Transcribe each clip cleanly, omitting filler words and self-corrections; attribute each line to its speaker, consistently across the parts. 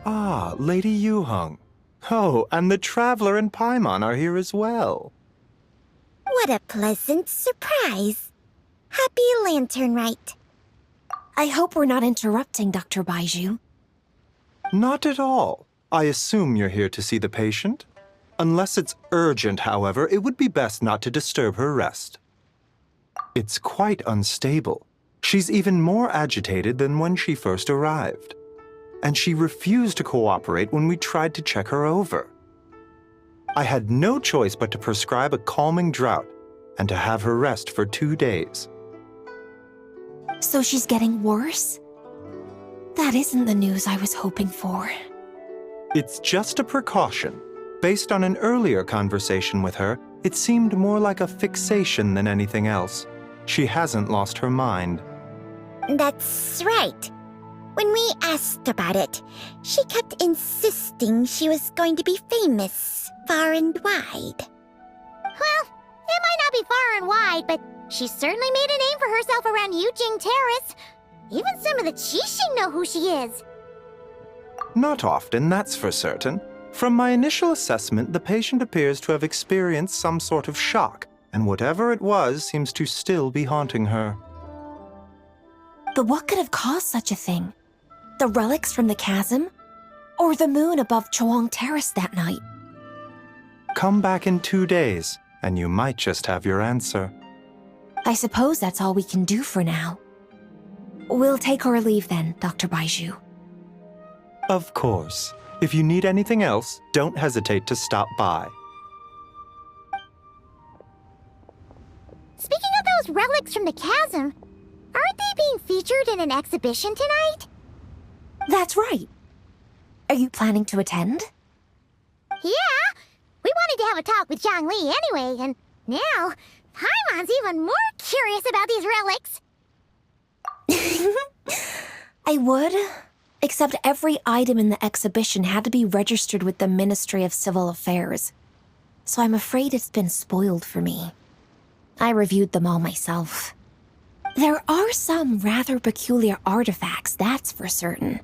Speaker 1: Ah, Lady Yuheng. Oh, and the Traveler and Paimon are here as well.
Speaker 2: What a pleasant surprise. Happy Lantern Rite.
Speaker 3: I hope we're not interrupting, Dr. Baiju.
Speaker 1: Not at all. I assume you're here to see the patient. Unless it's urgent, however, it would be best not to disturb her rest. It's quite unstable. She's even more agitated than when she first arrived. And she refused to cooperate when we tried to check her over. I had no choice but to prescribe a calming draught and to have her rest for 2 days.
Speaker 3: So she's getting worse? That isn't the news I was hoping for.
Speaker 1: It's just a precaution. Based on an earlier conversation with her, it seemed more like a fixation than anything else. She hasn't lost her mind.
Speaker 2: That's right. When we asked about it, she kept insisting she was going to be famous far and wide.
Speaker 4: Well, it might not be far and wide, but she certainly made a name for herself around Yujing Terrace. Even some of the Qixing know who she is.
Speaker 1: Not often, that's for certain. From my initial assessment, the patient appears to have experienced some sort of shock, and whatever it was seems to still be haunting her.
Speaker 3: But what could have caused such a thing? The relics from the chasm? Or the moon above Chuang Terrace that night?
Speaker 1: Come back in 2 days, and you might just have your answer.
Speaker 3: I suppose that's all we can do for now. We'll take our leave then, Dr. Baiju.
Speaker 1: Of course. If you need anything else, don't hesitate to stop by.
Speaker 4: Speaking of those relics from the chasm, aren't they being featured in an exhibition tonight?
Speaker 3: That's right. Are you planning to attend?
Speaker 4: Yeah! We wanted to have a talk with Zhang Li anyway, and now Paimon's even more curious about these relics.
Speaker 3: I would, except every item in the exhibition had to be registered with the Ministry of Civil Affairs. So I'm afraid it's been spoiled for me. I reviewed them all myself. There are some rather peculiar artifacts, that's for certain.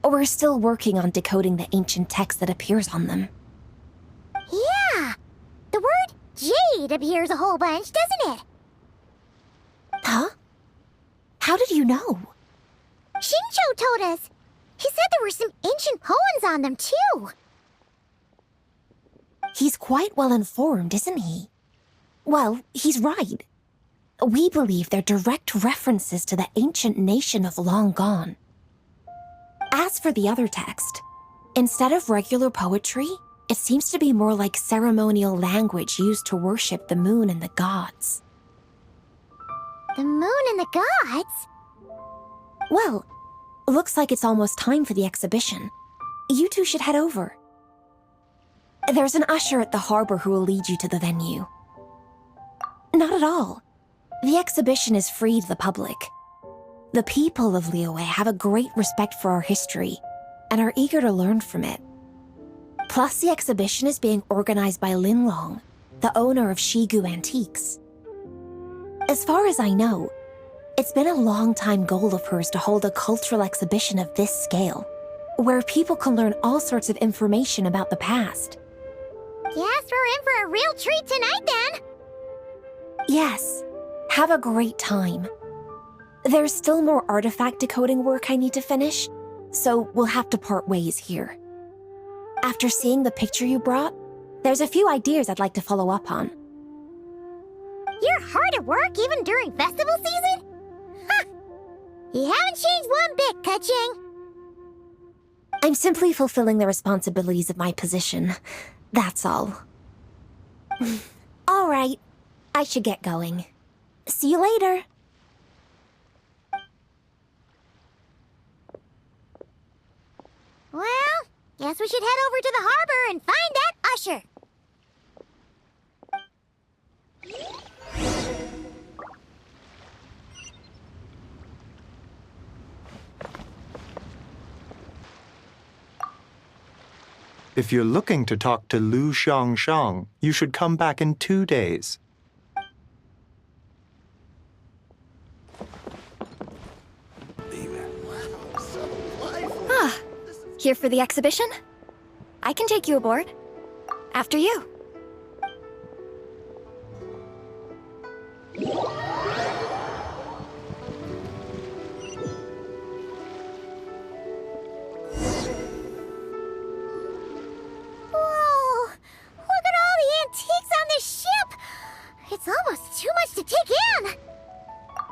Speaker 3: We're still working on decoding the ancient text that appears on them.
Speaker 4: Yeah! The word jade appears a whole bunch, doesn't it?
Speaker 3: Huh? How did you know?
Speaker 4: Shincho told us. He said there were some ancient poems on them, too.
Speaker 3: He's quite well informed, isn't he? Well, he's right. We believe they're direct references to the ancient nation of long gone. As for the other text, instead of regular poetry, it seems to be more like ceremonial language used to worship the moon and the gods.
Speaker 4: The moon and the gods?
Speaker 3: Well, looks like it's almost time for the exhibition. You two should head over. There's an usher at the harbor who will lead you to the venue. Not at all. The exhibition is free to the public. The people of Liyue have a great respect for our history and are eager to learn from it. Plus, the exhibition is being organized by Linlong, the owner of Shigu Antiques. As far as I know, it's been a long-time goal of hers to hold a cultural exhibition of this scale, where people can learn all sorts of information about the past.
Speaker 4: Guess we're in for a real treat tonight, then.
Speaker 3: Yes, have a great time. There's still more artifact decoding work I need to finish, so we'll have to part ways here. After seeing the picture you brought, there's a few ideas I'd like to follow up on.
Speaker 4: You're hard at work even during festival season? Huh! You haven't changed one bit, Keqing.
Speaker 3: I'm simply fulfilling the responsibilities of my position. That's all. All right, I should get going. See you later.
Speaker 4: Well, guess we should head over to the harbor and find that usher.
Speaker 1: If you're looking to talk to Lu Xiangshang, you should come back in 2 days.
Speaker 3: Here for the exhibition? I can take you aboard. After you.
Speaker 4: Whoa! Look at all the antiques on this ship! It's almost too much to take in!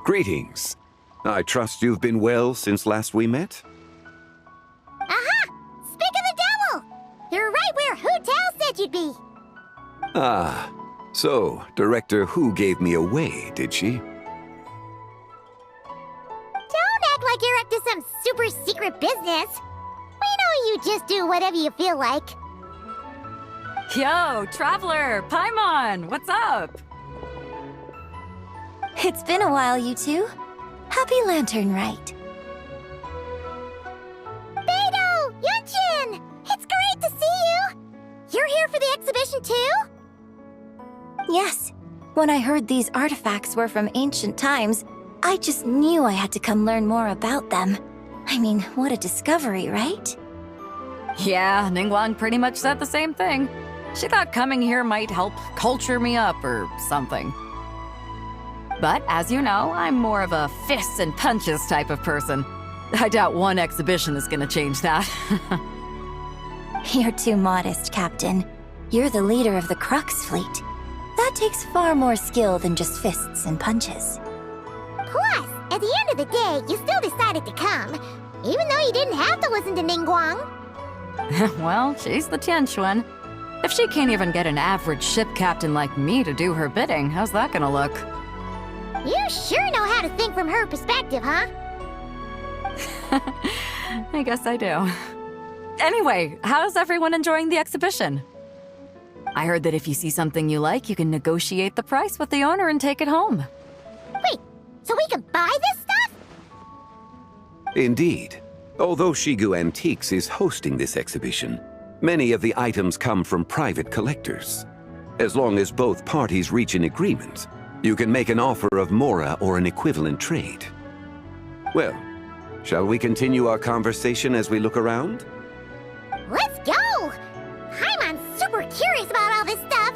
Speaker 5: Greetings. I trust you've been well since last we met?
Speaker 4: Aha! Speak of the devil! You're right where Hu Tao said you'd be!
Speaker 5: Ah, so Director Hu gave me away, did she?
Speaker 4: Don't act like you're up to some super secret business! We know you just do whatever you feel like.
Speaker 6: Yo, Traveler, Paimon, what's up?
Speaker 3: It's been a while, you two. Happy Lantern Rite.
Speaker 4: Beidou! Yunshin! It's great to see you! You're here for the exhibition too?
Speaker 3: Yes. When I heard these artifacts were from ancient times, I just knew I had to come learn more about them. I mean, what a discovery, right?
Speaker 6: Yeah, Ningguang pretty much said the same thing. She thought coming here might help culture me up or something. But as you know, I'm more of a fists and punches type of person. I doubt one exhibition is gonna change that.
Speaker 3: You're too modest, Captain. You're the leader of the Crux fleet. That takes far more skill than just fists and punches.
Speaker 4: Plus, at the end of the day, you still decided to come, even though you didn't have to listen to Ningguang.
Speaker 6: Well, she's the Tianquan. If she can't even get an average ship captain like me to do her bidding, how's that gonna look?
Speaker 4: You sure know how to think from her perspective, huh?
Speaker 6: I guess I do. Anyway, how's everyone enjoying the exhibition? I heard that if you see something you like, you can negotiate the price with the owner and take it home.
Speaker 4: Wait, so we can buy this stuff?
Speaker 5: Indeed. Although Shigu Antiques is hosting this exhibition, many of the items come from private collectors. As long as both parties reach an agreement, you can make an offer of mora or an equivalent trade. Well, shall we continue our conversation as we look around?
Speaker 4: Let's go! Paimon's super curious about all this stuff.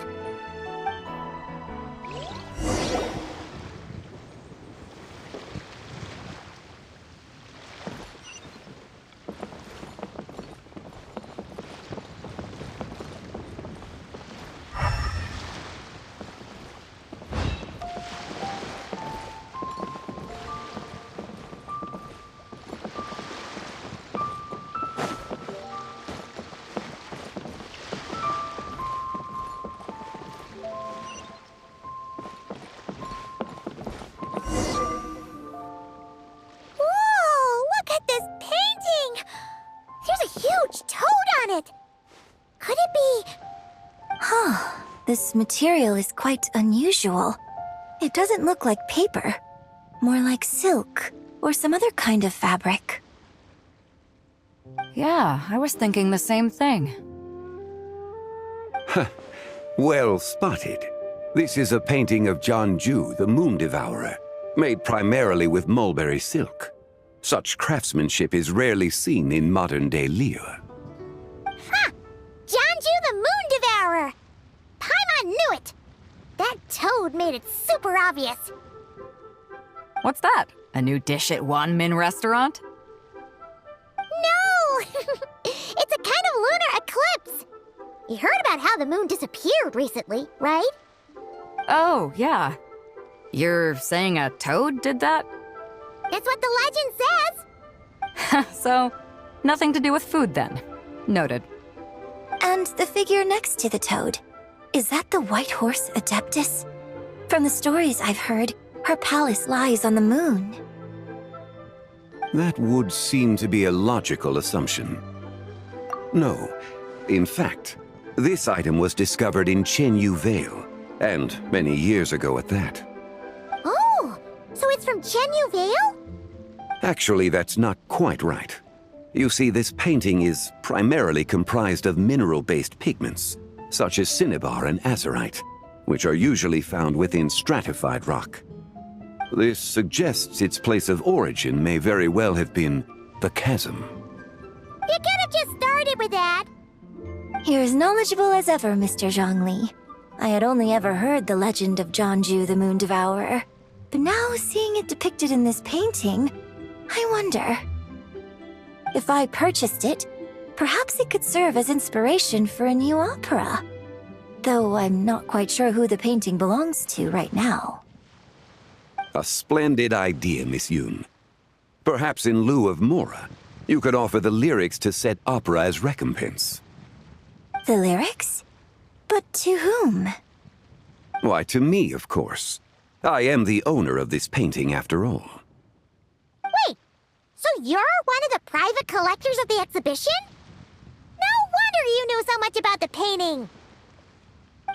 Speaker 4: Whoa, look at this painting! There's a huge toad on it! Could it be...
Speaker 3: Huh. This material is quite unusual. It doesn't look like paper. More like silk, or some other kind of fabric.
Speaker 6: Yeah, I was thinking the same thing.
Speaker 5: Well spotted. This is a painting of Jianju, the Moon Devourer, made primarily with mulberry silk. Such craftsmanship is rarely seen in modern-day Liyue.
Speaker 4: Ha! Jianju the Moon Devourer! Paimon knew it! That toad made it super obvious.
Speaker 6: What's that? A new dish at Wanmin restaurant?
Speaker 4: No! It's a kind of lunar eclipse! You heard about how the moon disappeared recently, right?
Speaker 6: Oh, yeah. You're saying a toad did that?
Speaker 4: That's what the legend says!
Speaker 6: So, nothing to do with food then. Noted.
Speaker 3: And the figure next to the toad. Is that the white horse Adeptus? From the stories I've heard, her palace lies on the moon.
Speaker 5: That would seem to be a logical assumption. No. In fact, this item was discovered in Chenyu Vale, and many years ago at that.
Speaker 4: Oh, so it's from Chenyu Vale?
Speaker 5: Actually, that's not quite right. You see, this painting is primarily comprised of mineral-based pigments, such as cinnabar and azurite, which are usually found within stratified rock. This suggests its place of origin may very well have been the chasm.
Speaker 4: You could have just started with that.
Speaker 3: You're as knowledgeable as ever, Mr. Zhongli. I had only ever heard the legend of Jianzhu the Moon Devourer, but now seeing it depicted in this painting, I wonder. If I purchased it, perhaps it could serve as inspiration for a new opera. Though I'm not quite sure who the painting belongs to right now.
Speaker 5: A splendid idea, Miss Yoon. Perhaps in lieu of Mora, you could offer the lyrics to said opera as recompense.
Speaker 3: The lyrics? But to whom?
Speaker 5: Why, to me, of course. I am the owner of this painting, after all.
Speaker 4: Wait, so you're one of the private collectors of the exhibition? No wonder you knew so much about the painting.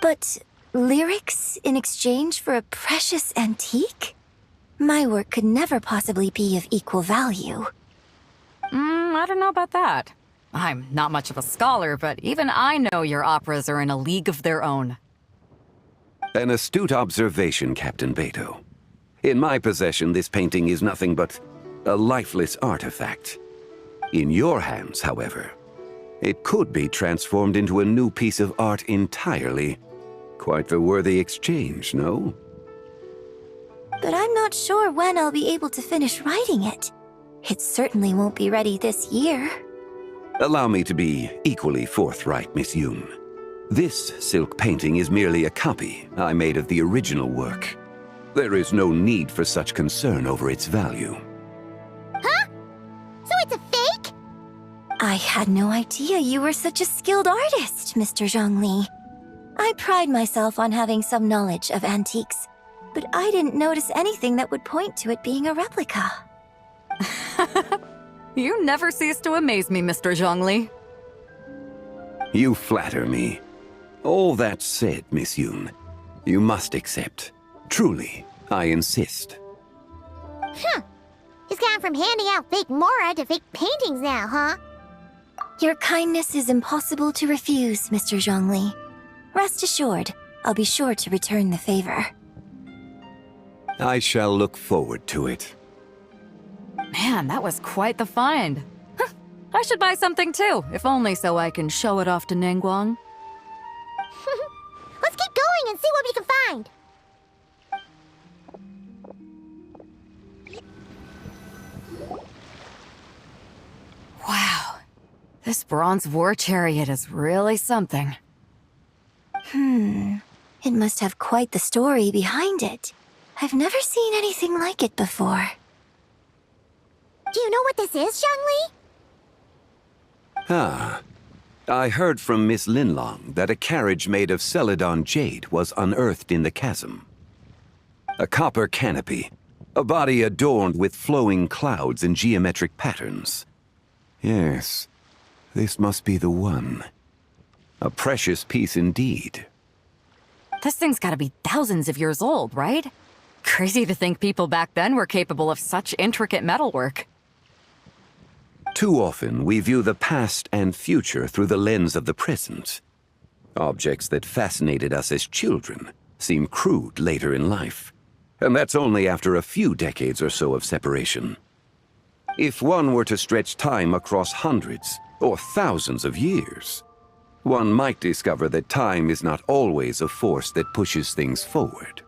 Speaker 3: But lyrics in exchange for a precious antique? My work could never possibly be of equal value.
Speaker 6: I don't know about that. I'm not much of a scholar, but even I know your operas are in a league of their own.
Speaker 5: An astute observation, Captain Beto. In my possession, this painting is nothing but a lifeless artifact. In your hands, however, it could be transformed into a new piece of art entirely. Quite the worthy exchange, no?
Speaker 3: But I'm not sure when I'll be able to finish writing it. It certainly won't be ready this year.
Speaker 5: Allow me to be equally forthright, Miss Yoon. This silk painting is merely a copy I made of the original work. There is no need for such concern over its value.
Speaker 4: Huh? So it's a fake?
Speaker 3: I had no idea you were such a skilled artist, Mr. Zhongli. I pride myself on having some knowledge of antiques, but I didn't notice anything that would point to it being a replica.
Speaker 6: You never cease to amaze me, Mr. Zhongli.
Speaker 5: You flatter me. All that said, Miss Yoon, you must accept. Truly, I insist.
Speaker 4: Huh. He's gone from handing out fake Mora to fake paintings now, huh?
Speaker 3: Your kindness is impossible to refuse, Mr. Zhongli. Rest assured, I'll be sure to return the favor.
Speaker 5: I shall look forward to it.
Speaker 6: Man, that was quite the find. Huh, I should buy something too, if only so I can show it off to Ningguang.
Speaker 4: Let's keep going and see what we can find.
Speaker 6: Wow, this bronze war chariot is really something.
Speaker 3: It must have quite the story behind it. I've never seen anything like it before.
Speaker 4: Do you know what this is, Zhongli?
Speaker 5: Ah. I heard from Miss Linlong that a carriage made of Celadon jade was unearthed in the chasm. A copper canopy, a body adorned with flowing clouds and geometric patterns. Yes, this must be the one. A precious piece indeed.
Speaker 6: This thing's gotta be thousands of years old, right? Crazy to think people back then were capable of such intricate metalwork.
Speaker 5: Too often, we view the past and future through the lens of the present. Objects that fascinated us as children seem crude later in life. And that's only after a few decades or so of separation. If one were to stretch time across hundreds or thousands of years, one might discover that time is not always a force that pushes things forward.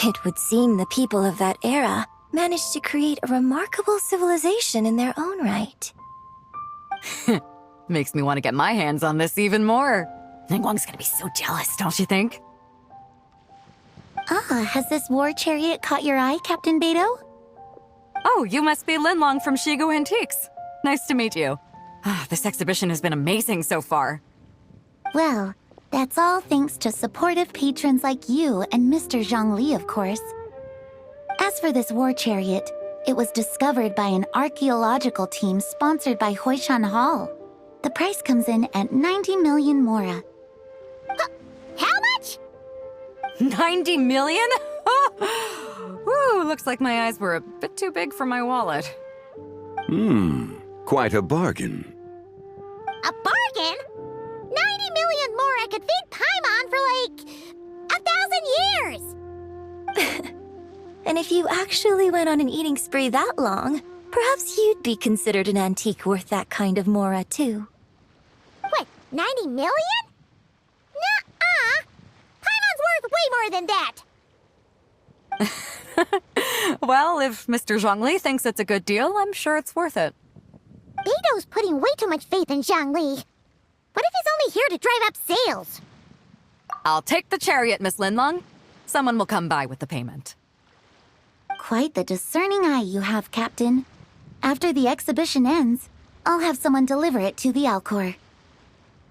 Speaker 3: It would seem the people of that era managed to create a remarkable civilization in their own right.
Speaker 6: Makes me want to get my hands on this even more. Ningguang's gonna be so jealous, don't you think?
Speaker 4: Ah, has this war chariot caught your eye, Captain Beto?
Speaker 6: Oh, you must be Linlong from Shigu Antiques. Nice to meet you. This exhibition has been amazing so far.
Speaker 4: Well, that's all thanks to supportive patrons like you and Mr. Zhongli, of course. As for this war chariot, it was discovered by an archaeological team sponsored by Hoishan Hall. The price comes in at 90 million Mora. How much?
Speaker 6: 90 million? Woo, looks like my eyes were a bit too big for my wallet.
Speaker 5: Quite a bargain.
Speaker 2: A bargain? 90 million more I could feed Paimon for like 1,000 years!
Speaker 3: And if you actually went on an eating spree that long, perhaps you'd be considered an antique worth that kind of mora, too.
Speaker 2: What, 90 million? Nuh-uh! Paimon's worth way more than that!
Speaker 6: Well, if Mr. Zhongli thinks it's a good deal, I'm sure it's worth it.
Speaker 2: Beido's putting way too much faith in Zhongli. What if he's only here to drive up sales?
Speaker 6: I'll take the chariot, Miss Linlong. Someone will come by with the payment.
Speaker 4: Quite the discerning eye you have, Captain. After the exhibition ends, I'll have someone deliver it to the Alcor.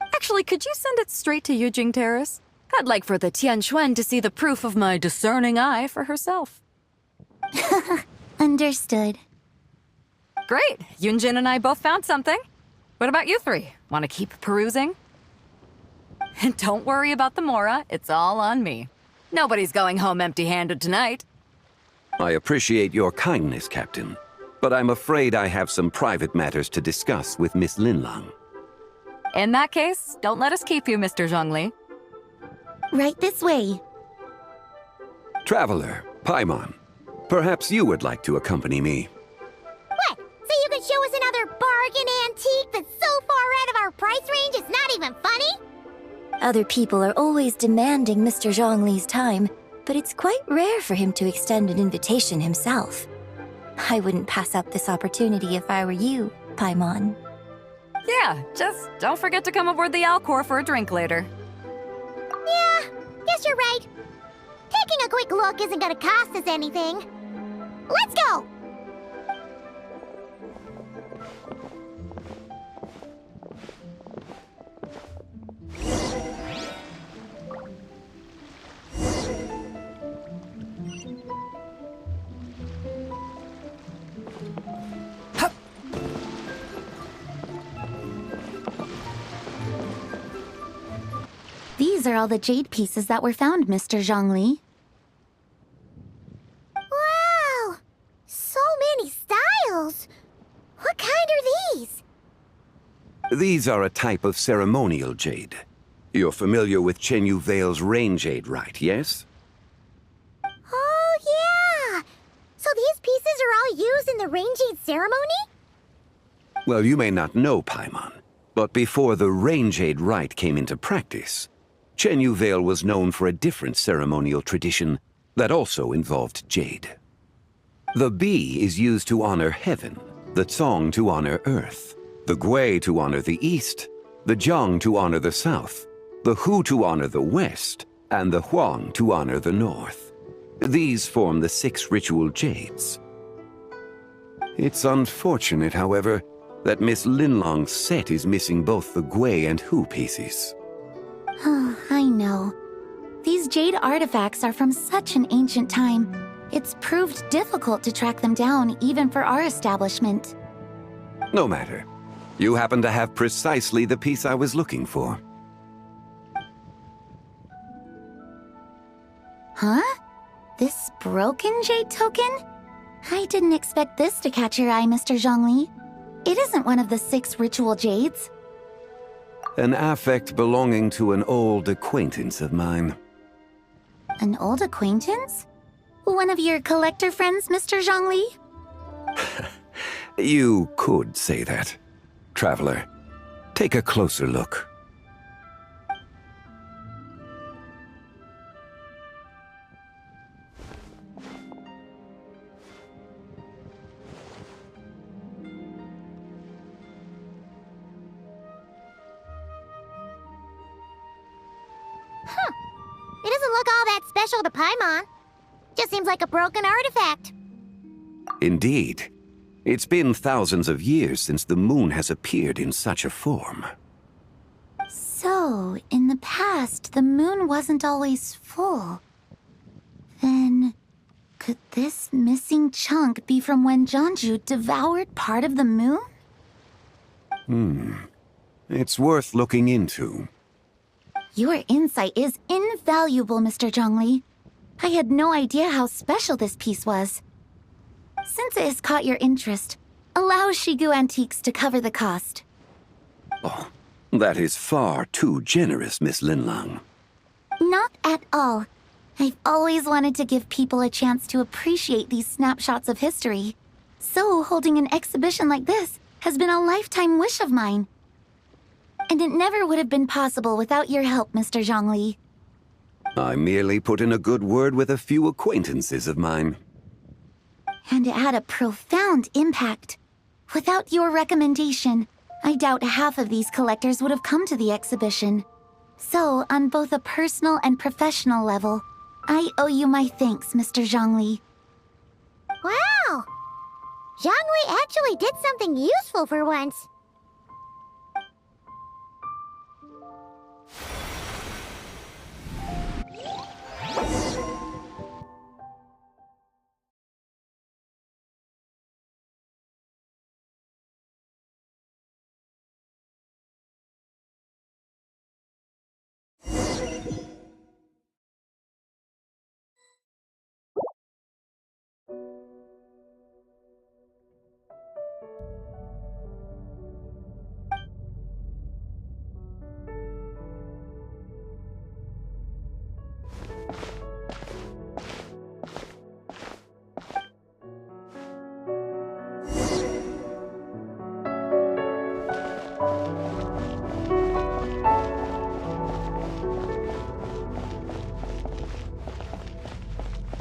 Speaker 6: Actually, could you send it straight to Yujing Terrace? I'd like for the Tianquan to see the proof of my discerning eye for herself.
Speaker 4: Understood.
Speaker 6: Great! Yunjin and I both found something. What about you three? Want to keep perusing? And don't worry about the mora, it's all on me. Nobody's going home empty-handed tonight.
Speaker 5: I appreciate your kindness, Captain, but I'm afraid I have some private matters to discuss with Miss Linlong.
Speaker 6: In that case, don't let us keep you, Mr. Zhongli.
Speaker 4: Right this way.
Speaker 5: Traveler, Paimon, perhaps you would like to accompany me.
Speaker 2: What? So you can show us another bargain antique that's so far out of our price range it's not even funny?
Speaker 3: Other people are always demanding Mr. Zhongli's time, but it's quite rare for him to extend an invitation himself. I wouldn't pass up this opportunity if I were you, Paimon.
Speaker 6: Yeah, just don't forget to come aboard the Alcor for a drink later.
Speaker 2: Yeah, guess you're right. Taking a quick look isn't gonna cost us anything. Let's go!
Speaker 4: These are all the jade pieces that were found, Mr. Zhongli.
Speaker 2: Wow! So many styles! What kind are these?
Speaker 5: These are a type of ceremonial jade. You're familiar with Chenyu Vale's rain jade, right, yes?
Speaker 2: Oh, yeah! So these pieces are all used in the rain jade ceremony?
Speaker 5: Well, you may not know, Paimon, but before the rain jade rite came into practice, Chenyu Vale was known for a different ceremonial tradition that also involved jade. The bee is used to honor heaven, the Tsong to honor earth, the Gui to honor the east, the Jiang to honor the south, the Hu to honor the west, and the Huang to honor the north. These form the 6 ritual jades. It's unfortunate, however, that Miss Linlong's set is missing both the Gui and Hu pieces.
Speaker 4: Oh, I know. These jade artifacts are from such an ancient time. It's proved difficult to track them down, even for our establishment.
Speaker 5: No matter. You happen to have precisely the piece I was looking for.
Speaker 4: Huh? This broken jade token? I didn't expect this to catch your eye, Mr. Zhongli. It isn't one of the 6 ritual jades.
Speaker 5: An affect belonging to an old acquaintance of mine.
Speaker 4: An old acquaintance? One of your collector friends, Mr. Zhongli?
Speaker 5: You could say that. Traveler, take a closer look.
Speaker 2: It doesn't look all that special to Paimon. Just seems like a broken artifact.
Speaker 5: Indeed. It's been thousands of years since the moon has appeared in such a form.
Speaker 4: So, in the past, the moon wasn't always full. Then, could this missing chunk be from when Jeonju devoured part of the moon?
Speaker 5: It's worth looking into.
Speaker 4: Your insight is invaluable, Mr. Zhongli. I had no idea how special this piece was. Since it has caught your interest, Allow Shigu Antiques to cover the cost.
Speaker 5: Oh, that is far too generous, Miss Linlang.
Speaker 4: Not at all. I've always wanted to give people a chance to appreciate these snapshots of history. So holding an exhibition like this has been a lifetime wish of mine. And it never would have been possible without your help, Mr. Zhongli.
Speaker 5: I merely put in a good word with a few acquaintances of mine.
Speaker 4: And it had a profound impact. Without your recommendation, I doubt half of these collectors would have come to the exhibition. So, on both a personal and professional level, I owe you my thanks, Mr. Zhongli.
Speaker 2: Wow! Zhongli actually did something useful for once.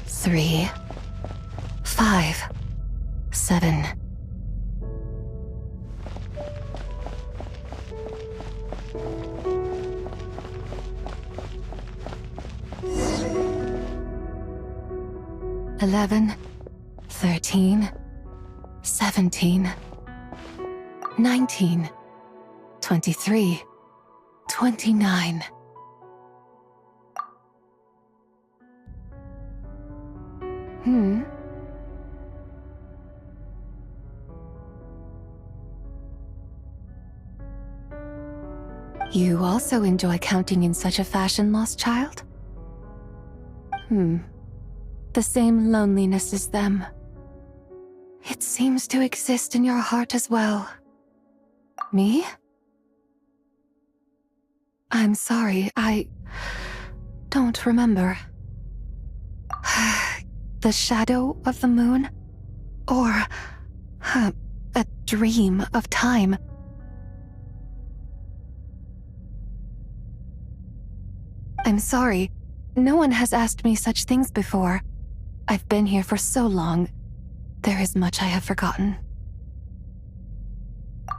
Speaker 3: Three, 5, 7. Eleven, 13, 17, 19, 23, 29. You also enjoy counting in such a fashion, lost child? The same loneliness as them. It seems to exist in your heart as well. Me? I'm sorry, I don't remember. The shadow of the moon? Or a dream of time? I'm sorry. No one has asked me such things before. I've been here for so long. There is much I have forgotten.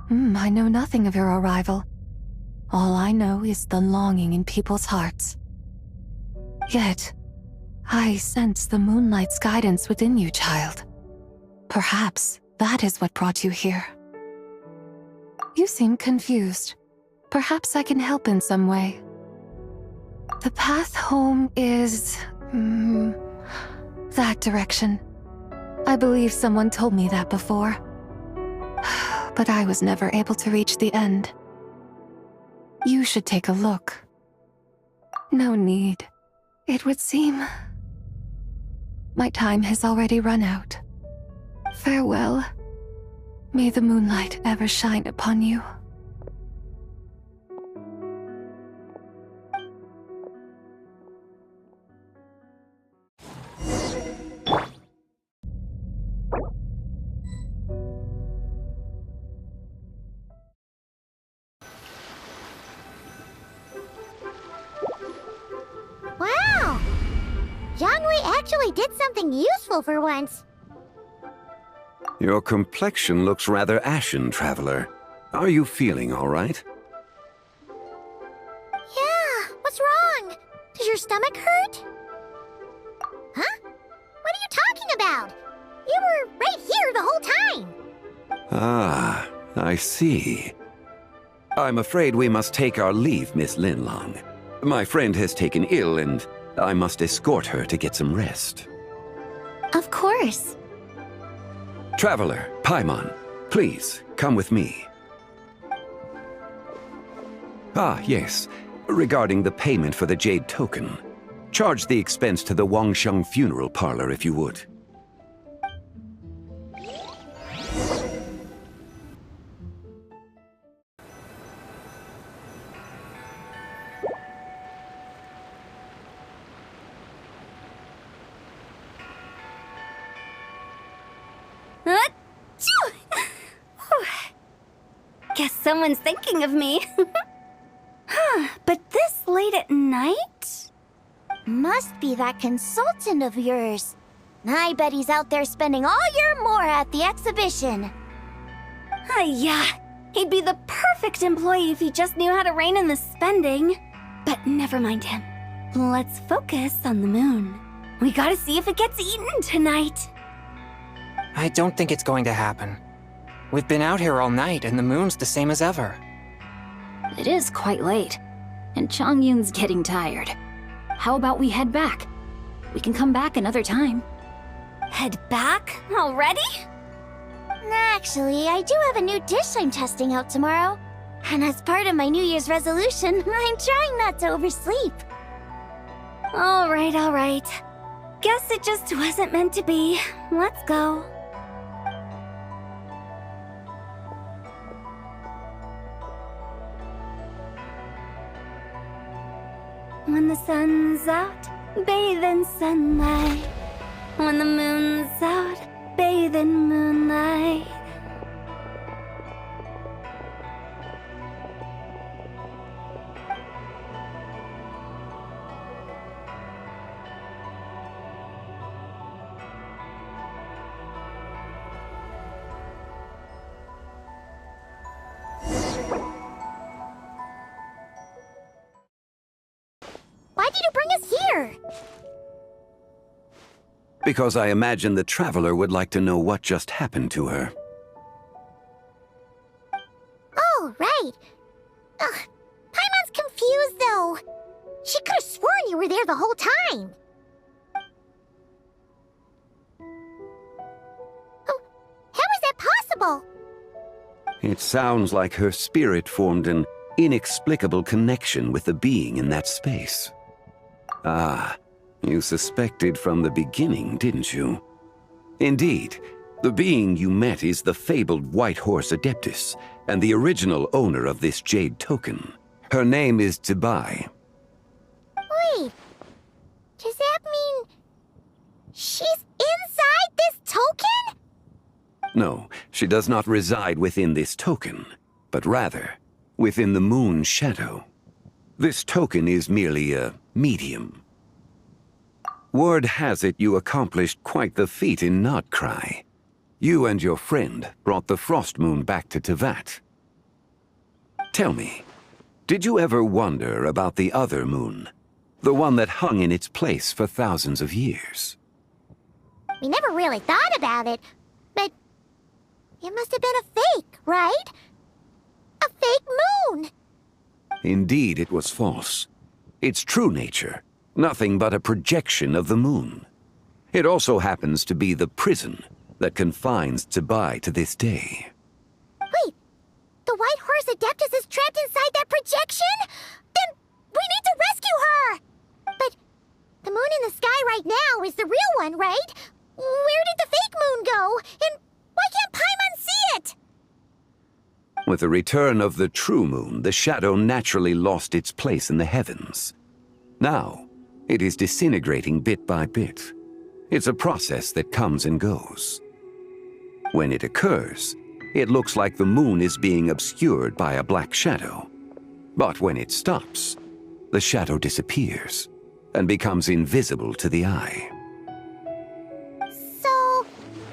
Speaker 3: I know nothing of your arrival. All I know is the longing in people's hearts. Yet, I sense the moonlight's guidance within you, child. Perhaps that is what brought you here. You seem confused. Perhaps I can help in some way. The path home is... that direction. I believe someone told me that before. But I was never able to reach the end. You should take a look. No need. It would seem... my time has already run out. Farewell. May the moonlight ever shine upon you.
Speaker 2: Wow! Zhongli actually did something useful for once.
Speaker 5: Your complexion looks rather ashen, traveler. Are you feeling all right?
Speaker 2: Yeah, what's wrong? Does your stomach hurt? Huh? What are you talking about? You were right here the whole time.
Speaker 5: Ah, I see. I'm afraid we must take our leave, Miss Linlang. My friend has taken ill and I must escort her to get some rest.
Speaker 4: Of course.
Speaker 5: Traveler, Paimon, please, come with me. Ah, yes. Regarding the payment for the jade token. Charge the expense to the Wangsheng funeral parlor if you would.
Speaker 7: Guess someone's thinking of me. But this late at night?
Speaker 4: Must be that consultant of yours. I bet he's out there spending all year more at the exhibition.
Speaker 7: Yeah, he'd be the perfect employee if he just knew how to rein in the spending. But never mind him. Let's focus on the moon. We gotta see if it gets eaten tonight.
Speaker 8: I don't think it's going to happen. We've been out here all night, and the moon's the same as ever.
Speaker 9: It is quite late, and Chongyun's getting tired. How about we head back? We can come back another time.
Speaker 7: Head back? Already?
Speaker 4: Actually, I do have a new dish I'm testing out tomorrow. And as part of my New Year's resolution, I'm trying not to oversleep.
Speaker 7: All right. Guess it just wasn't meant to be. Let's go. When the sun's out, bathe in sunlight. When the moon's out, bathe in moonlight.
Speaker 4: Why did you bring us here?
Speaker 5: Because I imagine the traveler would like to know what just happened to her.
Speaker 4: Oh, right. Ugh, Paimon's confused, though. She could have sworn you were there the whole time. Oh, how is that possible?
Speaker 5: It sounds like her spirit formed an inexplicable connection with the being in that space. Ah, you suspected from the beginning, didn't you? Indeed, the being you met is the fabled White Horse Adeptus, and the original owner of this jade token. Her name is Zibai.
Speaker 4: Wait, does that mean she's inside this token?
Speaker 5: No, she does not reside within this token, but rather within the moon's shadow. This token is merely a medium. Word has it you accomplished quite the feat in Notcry. You and your friend brought the Frost Moon back to Tevat. Tell me, did you ever wonder about the other moon? The one that hung in its place for thousands of years?
Speaker 4: We never really thought about it, but it must have been a fake, right? A fake moon!
Speaker 5: Indeed, it was false. Its true nature, nothing but a projection of the moon. It also happens to be the prison that confines Zibai to this day.
Speaker 4: Wait, the White Horse Adeptus is trapped inside that projection? Then we need to rescue her! But the moon in the sky right now is the real one, right? Where did the fake moon go? And why can't Paimon see it?
Speaker 5: With the return of the true moon, the shadow naturally lost its place in the heavens. Now, it is disintegrating bit by bit. It's a process that comes and goes. When it occurs, it looks like the moon is being obscured by a black shadow. But when it stops, the shadow disappears and becomes invisible to the eye.
Speaker 4: So,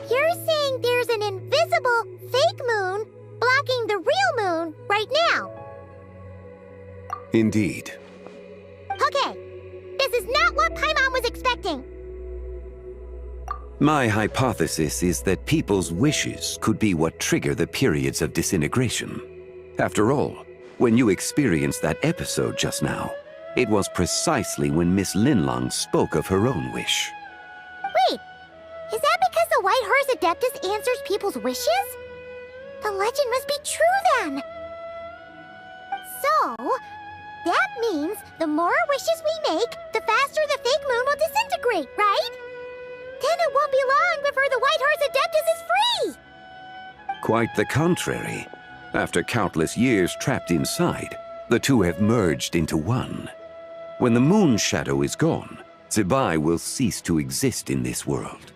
Speaker 4: you're saying there's an invisible fake moon blocking the real moon right now?
Speaker 5: Indeed.
Speaker 4: Okay, this is not what Paimon was expecting.
Speaker 5: My hypothesis is that people's wishes could be what trigger the periods of disintegration. After all, when you experienced that episode just now, it was precisely when Miss Linlong spoke of her own wish.
Speaker 4: Wait, is that because the White Horse Adeptus answers people's wishes? The legend must be true then. So, that means the more wishes we make, the faster the fake moon will disintegrate, right? Then it won't be long before the White Horse Adeptus is free!
Speaker 5: Quite the contrary. After countless years trapped inside, the two have merged into one. When the moon shadow is gone, Zibai will cease to exist in this world.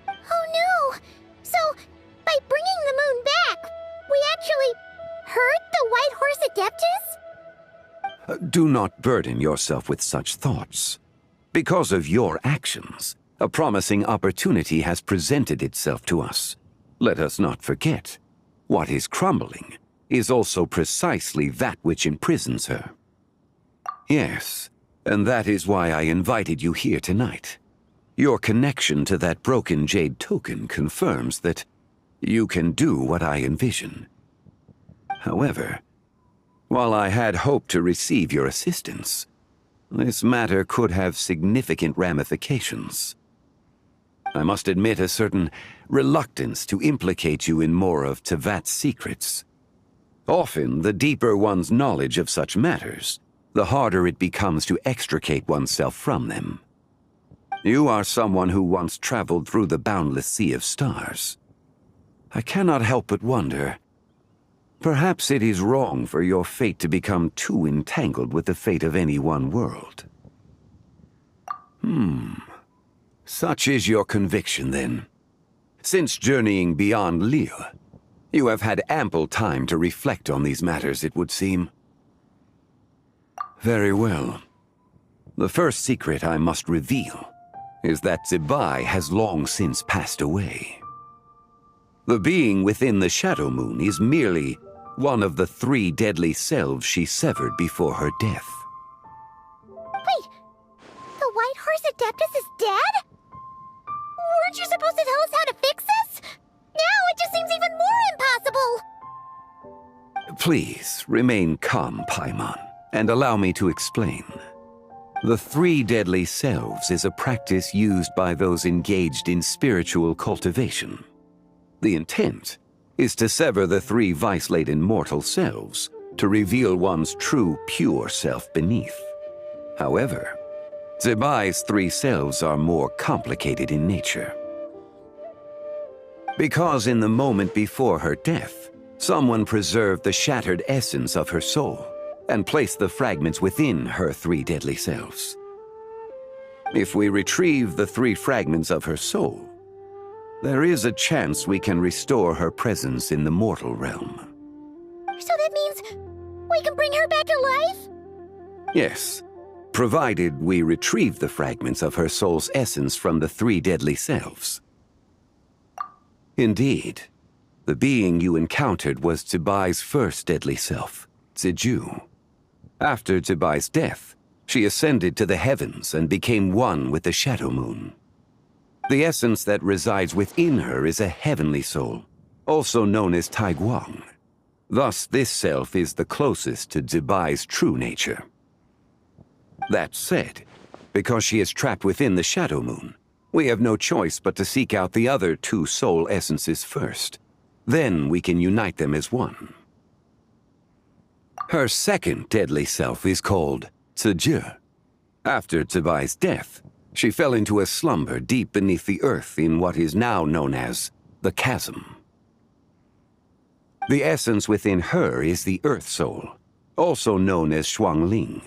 Speaker 4: Oh no! So, by bringing the moon back, we actually
Speaker 2: Adeptus?
Speaker 5: Do not burden yourself with such thoughts. Because of your actions, a promising opportunity has presented itself to us. Let us not forget, what is crumbling is also precisely that which imprisons her. Yes, and that is why I invited you here tonight. Your connection to that broken jade token confirms that you can do what I envision. However, while I had hoped to receive your assistance, this matter could have significant ramifications. I must admit a certain reluctance to implicate you in more of Tevat's secrets. Often, the deeper one's knowledge of such matters, the harder it becomes to extricate oneself from them. You are someone who once traveled through the boundless sea of stars. I cannot help but wonder, perhaps it is wrong for your fate to become too entangled with the fate of any one world. Such is your conviction, then. Since journeying beyond Lille, you have had ample time to reflect on these matters, it would seem. Very well. The first secret I must reveal is that Zibai has long since passed away. The being within the Shadow Moon is merely one of the 3 deadly selves she severed before her death.
Speaker 2: Wait, the White Horse Adeptus is dead? Weren't you supposed to tell us how to fix this? Now it just seems even more impossible!
Speaker 5: Please, remain calm, Paimon, and allow me to explain. The 3 deadly selves is a practice used by those engaged in spiritual cultivation. The intent is to sever the 3 vice-laden mortal selves to reveal one's true, pure self beneath. However, Zibai's 3 selves are more complicated in nature. Because in the moment before her death, someone preserved the shattered essence of her soul and placed the fragments within her 3 deadly selves. If we retrieve the 3 fragments of her soul, there is a chance we can restore her presence in the mortal realm.
Speaker 2: So that means we can bring her back to life?
Speaker 5: Yes, provided we retrieve the fragments of her soul's essence from the 3 deadly selves. Indeed, the being you encountered was Zibai's first deadly self, Ziju. After Zibai's death, she ascended to the heavens and became one with the Shadow Moon. The essence that resides within her is a heavenly soul, also known as Taiguang. Thus, this self is the closest to Zibai's true nature. That said, because she is trapped within the Shadow Moon, we have no choice but to seek out the other 2 soul essences first. Then we can unite them as one. Her second deadly self is called Ziju. After Zibai's death, she fell into a slumber deep beneath the earth in what is now known as the Chasm. The essence within her is the Earth Soul, also known as Xuangling.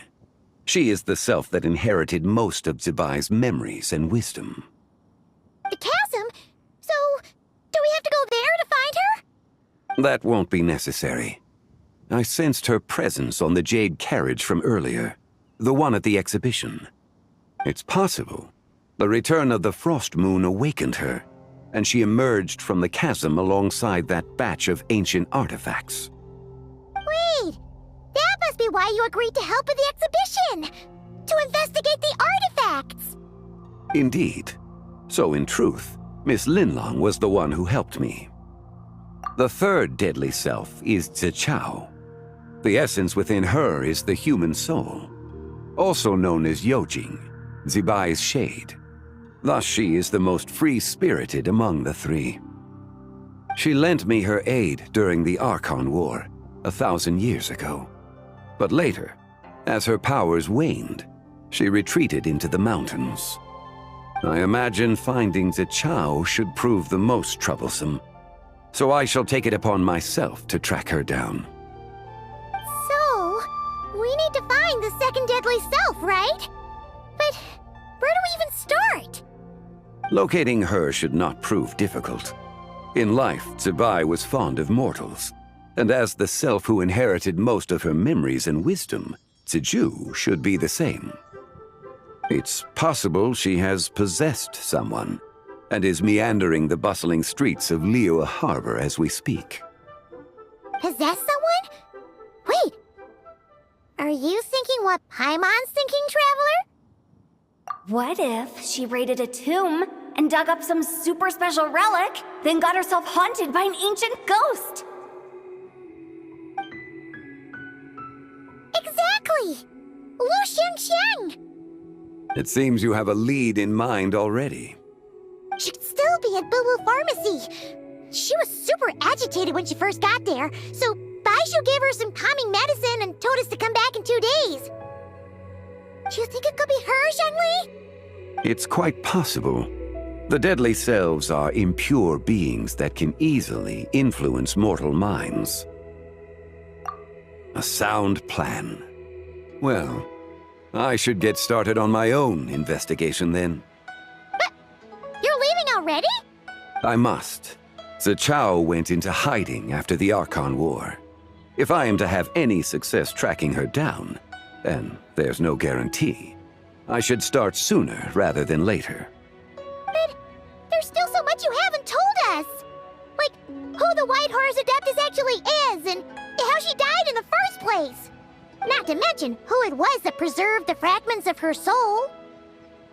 Speaker 5: She is the self that inherited most of Zibai's memories and wisdom.
Speaker 2: The chasm? So, do we have to go there to find her?
Speaker 5: That won't be necessary. I sensed her presence on the jade carriage from earlier, the one at the exhibition. It's possible the return of the Frost Moon awakened her, and she emerged from the chasm alongside that batch of ancient artifacts.
Speaker 2: Wait, that must be why you agreed to help with the exhibition! To investigate the artifacts!
Speaker 5: Indeed. So in truth, Miss Linlong was the one who helped me. The third deadly self is Zichao. The essence within her is the human soul, also known as Yojing, Zibai's shade. Thus she is the most free-spirited among the 3. She lent me her aid during the Archon War 1,000 years ago. But later, as her powers waned, she retreated into the mountains. I imagine finding Zichao should prove the most troublesome, so I shall take it upon myself to track her down.
Speaker 2: So, we need to find the second deadly self, right? But where do we even start?
Speaker 5: Locating her should not prove difficult. In life, Zibai was fond of mortals. And as the self who inherited most of her memories and wisdom, Ziju should be the same. It's possible she has possessed someone, and is meandering the bustling streets of Liyue Harbor as we speak.
Speaker 2: Possess someone? Wait. Are you thinking what Paimon's thinking, Traveler?
Speaker 7: What if she raided a tomb and dug up some super special relic, then got herself haunted by an ancient ghost?
Speaker 2: Exactly! Lu Xingqiang!
Speaker 5: It seems you have a lead in mind already.
Speaker 2: She'd still be at Boo Boo Pharmacy. She was super agitated when she first got there, so Baishu gave her some calming medicine and told us to come back in 2 days. Do you think it could be her, Zhengli?
Speaker 5: It's quite possible. The deadly selves are impure beings that can easily influence mortal minds. A sound plan. Well, I should get started on my own investigation then.
Speaker 2: But you're leaving already?
Speaker 5: I must. Zichao went into hiding after the Archon War. If I am to have any success tracking her down, and there's no guarantee, I should start sooner rather than later.
Speaker 2: But there's still so much you haven't told us! Like, who the White Horse Adeptus actually is, and how she died in the first place! Not to mention who it was that preserved the fragments of her soul.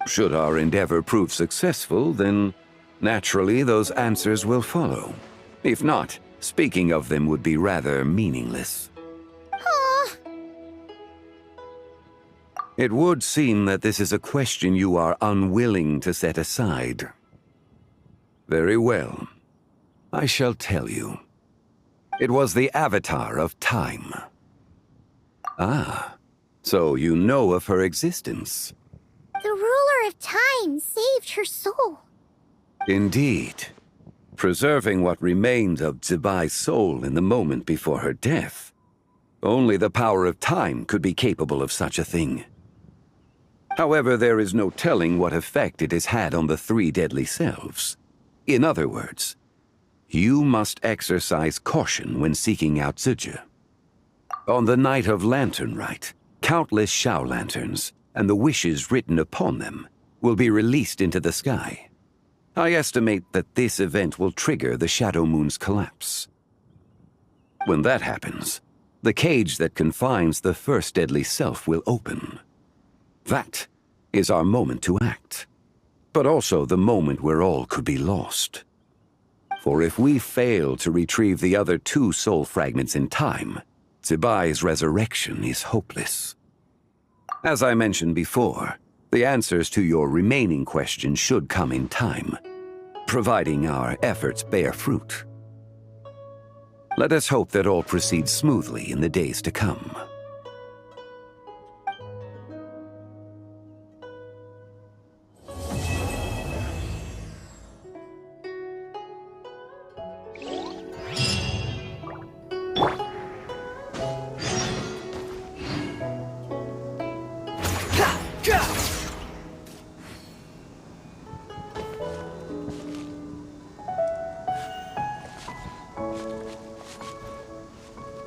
Speaker 5: Should our endeavor prove successful, then naturally those answers will follow. If not, speaking of them would be rather meaningless.
Speaker 2: Aw.
Speaker 5: It would seem that this is a question you are unwilling to set aside. Very well. I shall tell you. It was the Avatar of Time. Ah, so you know of her existence.
Speaker 2: The ruler of time saved her soul.
Speaker 5: Indeed. Preserving what remained of Zibai's soul in the moment before her death. Only the power of time could be capable of such a thing. However, there is no telling what effect it has had on the 3 deadly selves. In other words, you must exercise caution when seeking out Ziji. On the night of Lantern Rite, countless Shao lanterns, and the wishes written upon them, will be released into the sky. I estimate that this event will trigger the Shadow Moon's collapse. When that happens, the cage that confines the first deadly self will open. That is our moment to act, but also the moment where all could be lost. For if we fail to retrieve the other 2 soul fragments in time, Zibai's resurrection is hopeless. As I mentioned before, the answers to your remaining questions should come in time, providing our efforts bear fruit. Let us hope that all proceeds smoothly in the days to come.